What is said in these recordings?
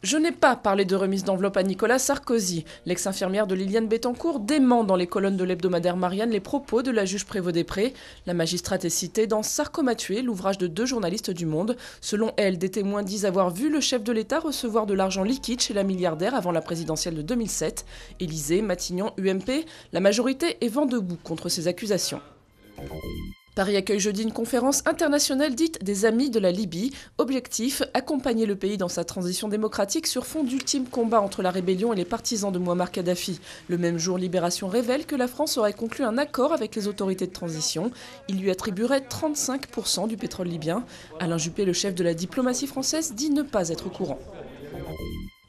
Je n'ai pas parlé de remise d'enveloppe à Nicolas Sarkozy. L'ex-infirmière de Liliane Bettencourt dément dans les colonnes de l'hebdomadaire Marianne les propos de la juge Prévost-Després. La magistrate est citée dans Sarko m'a tué, l'ouvrage de 2 journalistes du Monde. Selon elle, des témoins disent avoir vu le chef de l'État recevoir de l'argent liquide chez la milliardaire avant la présidentielle de 2007. Élysée, Matignon, UMP, la majorité est vent debout contre ces accusations. Paris accueille jeudi une conférence internationale dite des Amis de la Libye. Objectif, accompagner le pays dans sa transition démocratique sur fond d'ultime combat entre la rébellion et les partisans de Mouammar Kadhafi. Le même jour, Libération révèle que la France aurait conclu un accord avec les autorités de transition. Il lui attribuerait 35% du pétrole libyen. Alain Juppé, le chef de la diplomatie française, dit ne pas être au courant.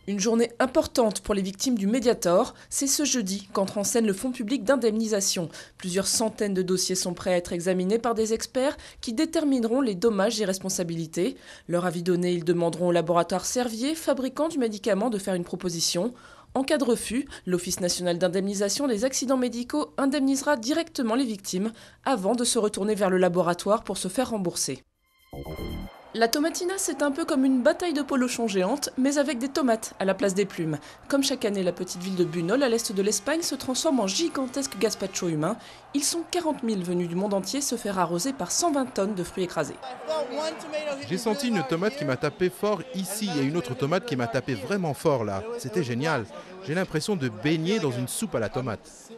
Une journée importante pour les victimes du Mediator, c'est ce jeudi qu'entre en scène le fonds public d'indemnisation. Plusieurs centaines de dossiers sont prêts à être examinés par des experts qui détermineront les dommages et responsabilités. Leur avis donné, ils demanderont au laboratoire Servier, fabricant du médicament, de faire une proposition. En cas de refus, l'Office national d'indemnisation des accidents médicaux indemnisera directement les victimes avant de se retourner vers le laboratoire pour se faire rembourser. La tomatina, c'est un peu comme une bataille de polochon géante, mais avec des tomates à la place des plumes. Comme chaque année, la petite ville de Bunol, à l'est de l'Espagne, se transforme en gigantesque gazpacho humain. Ils sont 40 000 venus du monde entier se faire arroser par 120 tonnes de fruits écrasés. J'ai senti une tomate qui m'a tapé fort ici et une autre tomate qui m'a tapé vraiment fort là. C'était génial. J'ai l'impression de baigner dans une soupe à la tomate.